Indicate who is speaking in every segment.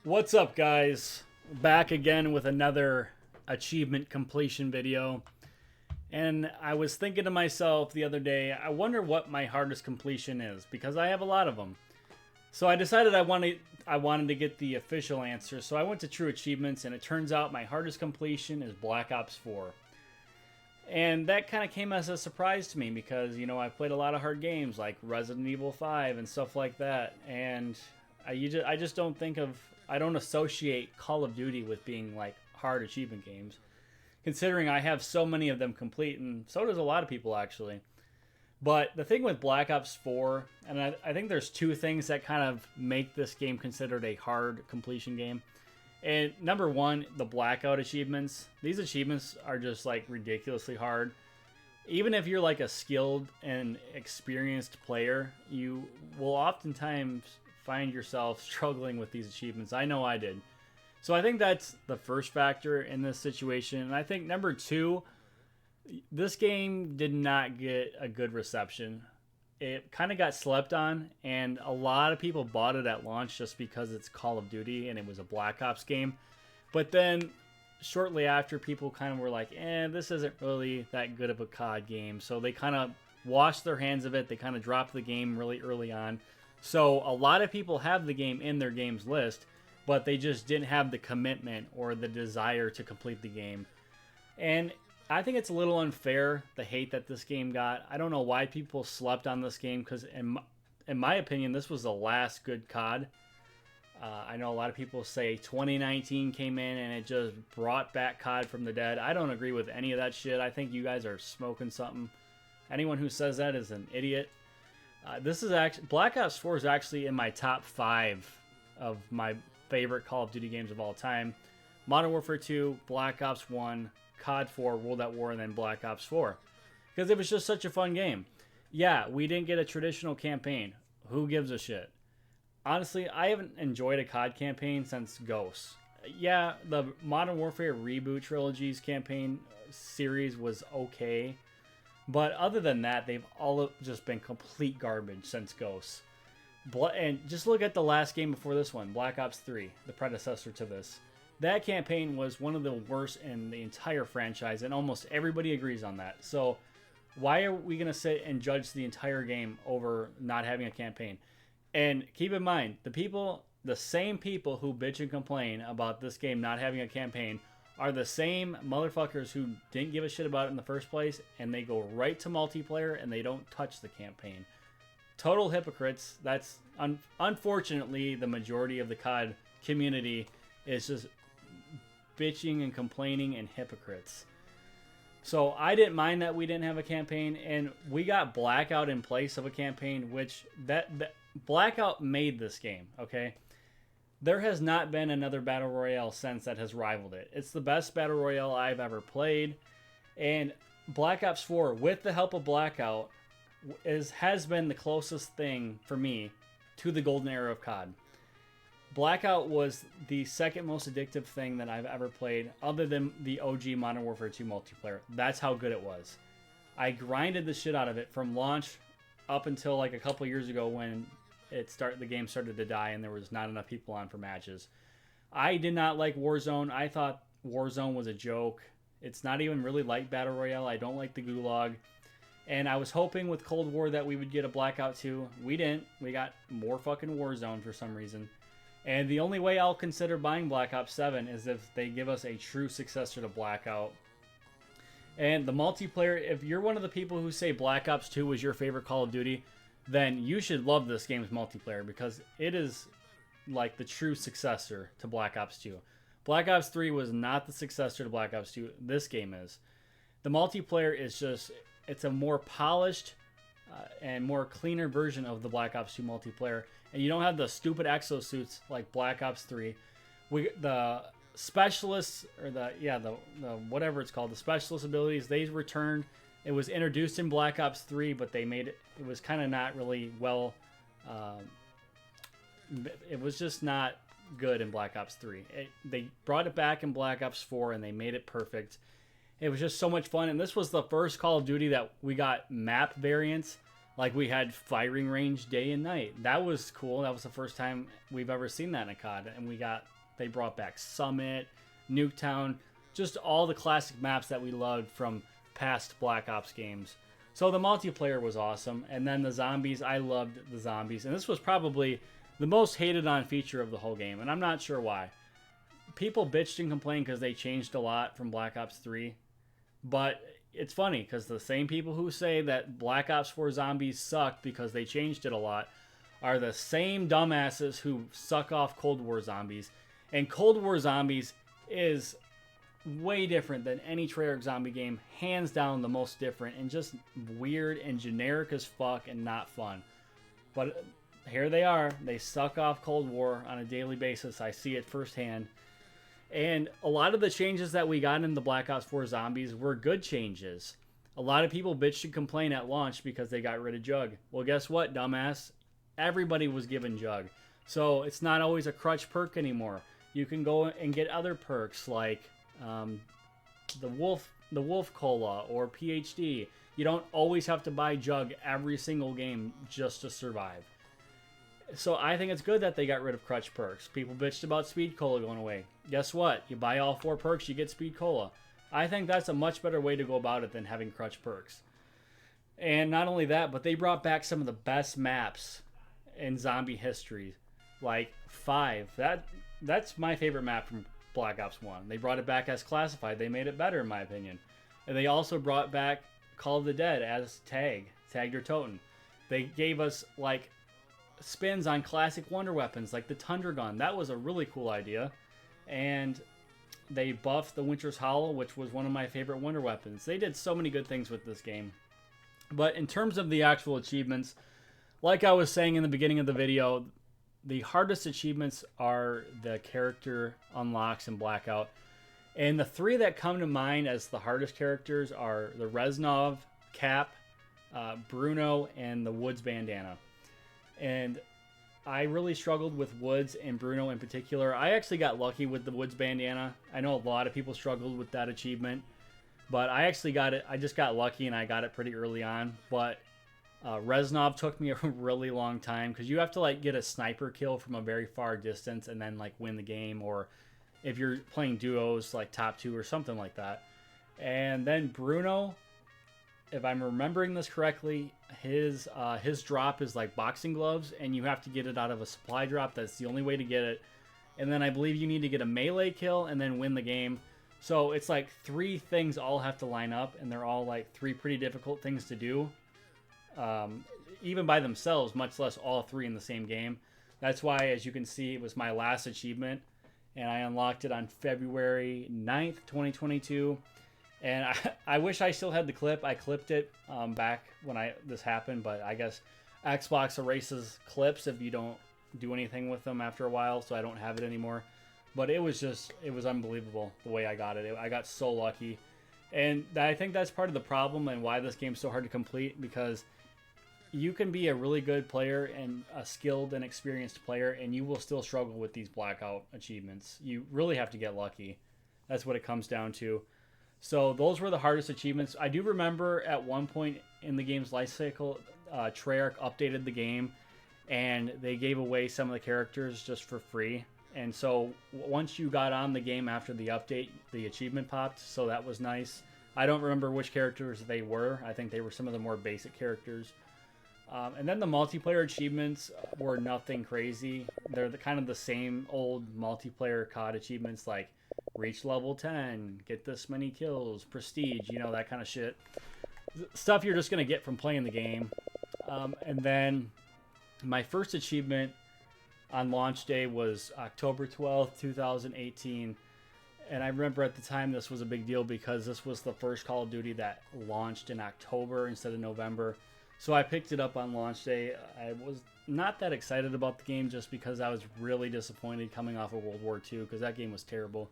Speaker 1: What's up, guys? Back again with another achievement completion video. And I was thinking to myself the other day, I wonder what my hardest completion is because I have a lot of them. So I decided I wanted to get the official answer. So I went to True Achievements, and it turns out my hardest completion is Black Ops 4. And that kind of came as a surprise to me because, I've played a lot of hard games like Resident Evil 5 and stuff like that. And I just don't I don't associate Call of Duty with being like hard achievement games, considering I have so many of them complete, and so does a lot of people actually. But the thing with Black Ops 4, and I think there's two things that kind of make this game considered a hard completion game. And number one, the Blackout achievements. These achievements are just like ridiculously hard. Even if you're like a skilled and experienced player, you will oftentimes find yourself struggling with these achievements. I know I did. So I think that's the first factor in this situation. And I think number two, this game did not get a good reception. It kind of got slept on, and a lot of people bought it at launch just because it's Call of Duty and it was a Black Ops game. But then shortly after, people kind of were like, this isn't really that good of a COD game. So they kind of washed their hands of it. They kind of dropped the game really early on. So a lot of people have the game in their games list, but they just didn't have the commitment or the desire to complete the game. And I think it's a little unfair, the hate that this game got. I don't know why people slept on this game, because in my opinion, this was the last good COD. I know a lot of people say 2019 came in and it just brought back COD from the dead. I don't agree with any of that shit. I think you guys are smoking something. Anyone who says that is an idiot. This is actually Black Ops 4 is actually in my top 5 of my favorite Call of Duty games of all time. Modern Warfare 2, Black Ops 1, COD 4, World at War, and then Black Ops 4. Because it was just such a fun game. Yeah, we didn't get a traditional campaign. Who gives a shit? Honestly, I haven't enjoyed a COD campaign since Ghosts. Yeah, the Modern Warfare Reboot Trilogy's campaign series was okay. But other than that, they've all just been complete garbage since Ghosts. And just look at the last game before this one, Black Ops 3, the predecessor to this. That campaign was one of the worst in the entire franchise, and almost everybody agrees on that. So why are we going to sit and judge the entire game over not having a campaign? And keep in mind, the same people who bitch and complain about this game not having a campaign are the same motherfuckers who didn't give a shit about it in the first place, and they go right to multiplayer and they don't touch the campaign. Total hypocrites. That's unfortunately the majority of the COD community is just bitching and complaining and hypocrites. So I didn't mind that we didn't have a campaign, and we got Blackout in place of a campaign, which that Blackout made this game, okay? There has not been another Battle Royale since that has rivaled it. It's the best Battle Royale I've ever played. And Black Ops 4, with the help of Blackout, has been the closest thing for me to the golden era of COD. Blackout was the second most addictive thing that I've ever played, other than the OG Modern Warfare 2 multiplayer. That's how good it was. I grinded the shit out of it from launch up until like a couple years ago when the game started to die and there was not enough people on for matches. I did not like Warzone. I thought Warzone was a joke. It's not even really like Battle Royale. I don't like the Gulag. And I was hoping with Cold War that we would get a Blackout 2. We didn't. We got more fucking Warzone for some reason. And the only way I'll consider buying Black Ops 7 is if they give us a true successor to Blackout. And the multiplayer, if you're one of the people who say Black Ops 2 was your favorite Call of Duty, then you should love this game's multiplayer because it is like the true successor to Black Ops 2. Black Ops 3 was not the successor to Black Ops 2. This game is. The multiplayer is just, it's a more polished and more cleaner version of the Black Ops 2 multiplayer. And you don't have the stupid exosuits like Black Ops 3. The specialists, or the whatever it's called, the specialist abilities, they returned. It was introduced in Black Ops 3, but they made it was kind of not really well, it was just not good in Black Ops 3. They brought it back in Black Ops 4 and they made it perfect. It was just so much fun, and this was the first Call of Duty that we got map variants. Like we had firing range day and night. That was cool. That was the first time we've ever seen that in a COD. And they brought back Summit, Nuketown, just all the classic maps that we loved from past Black Ops games. So the multiplayer was awesome. And then the zombies, I loved the zombies. And this was probably the most hated on feature of the whole game. And I'm not sure why. People bitched and complained because they changed a lot from Black Ops 3. But it's funny because the same people who say that Black Ops 4 zombies sucked because they changed it a lot are the same dumbasses who suck off Cold War zombies. And Cold War zombies is way different than any Treyarch zombie game. Hands down the most different and just weird and generic as fuck and not fun. But here they are. They suck off Cold War on a daily basis. I see it firsthand. And a lot of the changes that we got in the Black Ops 4 zombies were good changes. A lot of people bitched and complained at launch because they got rid of Jug. Well, guess what, dumbass? Everybody was given Jug. So it's not always a crutch perk anymore. You can go and get other perks like the Wolf Cola or PhD. You don't always have to buy Jug every single game just to survive. So I think it's good that they got rid of crutch perks. People bitched about Speed Cola going away. Guess what? You buy all 4 perks, you get Speed Cola. I think that's a much better way to go about it than having crutch perks. And not only that, but they brought back some of the best maps in zombie history. Like 5. That's my favorite map from Black Ops 1. They brought it back as classified. They made it better in my opinion. And they also brought back Call of the Dead as Tagged or Toten. They gave us like spins on classic wonder weapons like the Tundra Gun. That was a really cool idea. And they buffed the Winter's Hollow, which was one of my favorite wonder weapons. They did so many good things with this game. But in terms of the actual achievements, like I was saying in the beginning of the video, the hardest achievements are the character unlocks in Blackout. And the 3 that come to mind as the hardest characters are the Reznov, Cap, Bruno, and the Woods bandana. And I really struggled with Woods and Bruno in particular. I actually got lucky with the Woods bandana. I know a lot of people struggled with that achievement, but I actually got it. I just got lucky and I got it pretty early on. But Reznov took me a really long time because you have to like get a sniper kill from a very far distance and then like win the game, or if you're playing duos like top 2 or something like that. And then Bruno, if I'm remembering this correctly, his drop is like boxing gloves, and you have to get it out of a supply drop. That's the only way to get it. And then I believe you need to get a melee kill and then win the game. So it's like 3 things all have to line up, and they're all like 3 pretty difficult things to do, even by themselves, much less all 3 in the same game. That's why, as you can see, it was my last achievement, and I unlocked it on February 9th, 2022. And I wish I still had the clip. I clipped it back when this happened, but I guess Xbox erases clips if you don't do anything with them after a while, so I don't have it anymore. But it was unbelievable the way I got it. I got so lucky. And I think that's part of the problem and why this game's so hard to complete, because you can be a really good player and a skilled and experienced player, and you will still struggle with these Blackout achievements. You really have to get lucky. That's what it comes down to. So those were the hardest achievements. I do remember at one point in the game's life cycle, Treyarch updated the game, and they gave away some of the characters just for free. And so once you got on the game after the update, the achievement popped, so that was nice. I don't remember which characters they were. I think they were some of the more basic characters. And then the multiplayer achievements were nothing crazy. They're kind of the same old multiplayer COD achievements like reach level 10, get this many kills, prestige, that kind of shit. Stuff you're just going to get from playing the game. And then my first achievement on launch day was October 12th, 2018. And I remember at the time this was a big deal because this was the first Call of Duty that launched in October instead of November. So I picked it up on launch day. I was not that excited about the game just because I was really disappointed coming off of World War II because that game was terrible.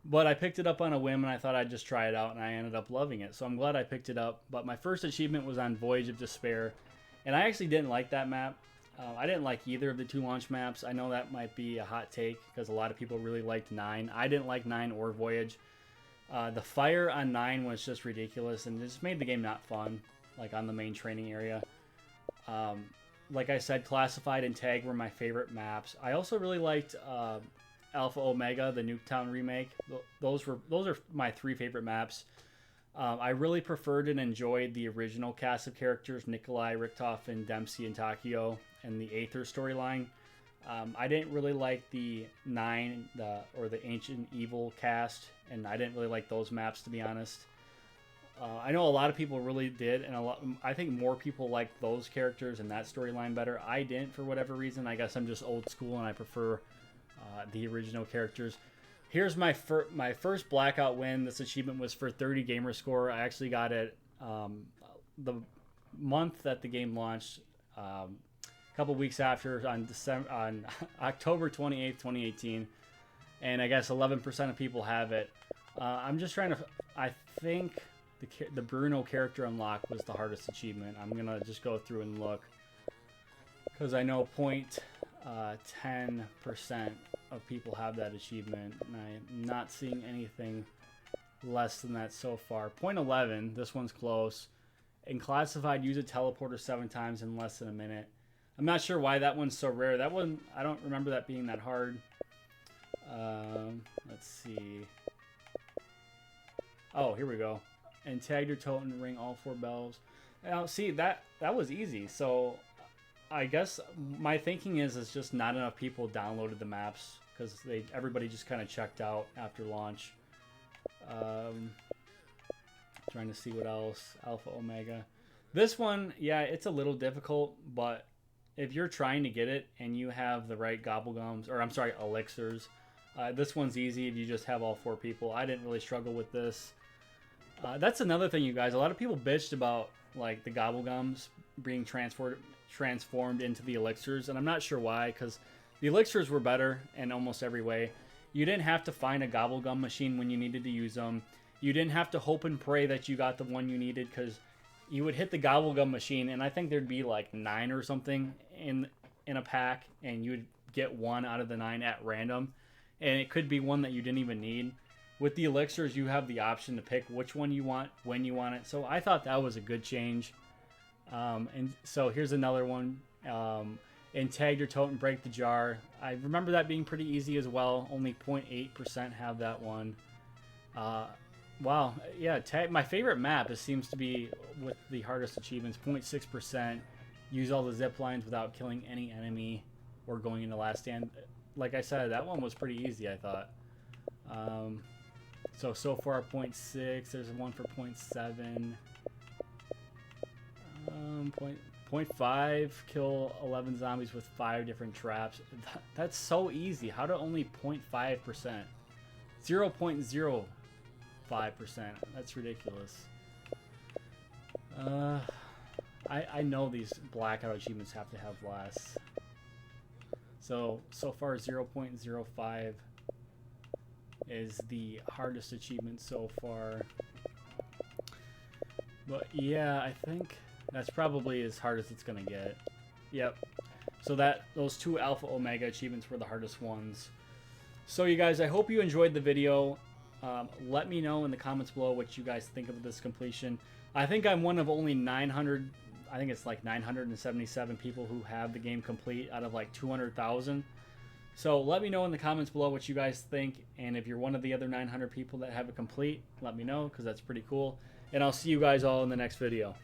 Speaker 1: But I picked it up on a whim and I thought I'd just try it out, and I ended up loving it. So I'm glad I picked it up. But my first achievement was on Voyage of Despair, and I actually didn't like that map. I didn't like either of the 2 launch maps. I know that might be a hot take because a lot of people really liked 9. I didn't like 9 or Voyage. The fire on 9 was just ridiculous and it just made the game not fun, like on the main training area. Like I said, Classified and Tag were my favorite maps. I also really liked Alpha Omega, the Nuketown remake. Those are my 3 favorite maps. I really preferred and enjoyed the original cast of characters, Nikolai, Richtof, and Dempsey and Takio, and the Aether storyline. I didn't really like the 9 or the Ancient Evil cast, and I didn't really like those maps, to be honest. I know a lot of people really did, and I think more people liked those characters and that storyline better. I didn't, for whatever reason. I guess I'm just old school and I prefer the original characters. Here's my first Blackout win. This achievement was for 30 Gamerscore. I actually got it the month that the game launched, a couple weeks after, on October 28th, 2018. And I guess 11% of people have it. I'm just trying to... I think the Bruno character unlock was the hardest achievement. I'm going to just go through and look, because I know 10% of people have that achievement, and I'm not seeing anything less than that so far. 11, this one's close. In Classified, use a teleporter 7 times in less than a minute. I'm not sure why that one's so rare. That one, I don't remember that being that hard. Let's see. Oh, here we go. And tag your totem and ring all 4 bells. Now, see, that was easy. So I guess my thinking is just not enough people downloaded the maps, because everybody just kind of checked out after launch. Trying to see what else. Alpha Omega. This one, yeah, it's a little difficult, but if you're trying to get it and you have the right gobblegums, or I'm sorry, elixirs, this one's easy if you just have all 4 people. I didn't really struggle with this. That's another thing, you guys. A lot of people bitched about like the gobblegums being transformed into the elixirs, and I'm not sure why, because the elixirs were better in almost every way. You didn't have to find a gobblegum machine when you needed to use them. You didn't have to hope and pray that you got the one you needed, because you would hit the gobblegum machine, and I think there'd be like 9 or something in a pack, and you would get 1 out of the 9 at random, and it could be one that you didn't even need. With the elixirs, you have the option to pick which one you want, when you want it. So I thought that was a good change. And so here's another one. And tag your totem, break the jar. I remember that being pretty easy as well. Only 0.8% have that one. Wow. Yeah, my favorite map seems to be with the hardest achievements. 0.6%. Use all the zip lines without killing any enemy or going into last stand. Like I said, that one was pretty easy, I thought. So far 0.6, there's one for 0.7, 0.5, kill 11 zombies with 5 different traps. That's so easy. How to only 0.5%? 0.05%. That's ridiculous. I know these Blackout achievements have to have less. So far 0.05 is the hardest achievement so far. But yeah, I think that's probably as hard as it's gonna get. Yep. So those 2 Alpha Omega achievements were the hardest ones. So you guys, I hope you enjoyed the video. Let me know in the comments below what you guys think of this completion. I think I'm one of only 900, I think it's like 977 people who have the game complete out of like 200,000. So let me know in the comments below what you guys think, and if you're one of the other 900 people that have it complete, let me know, because that's pretty cool. And I'll see you guys all in the next video.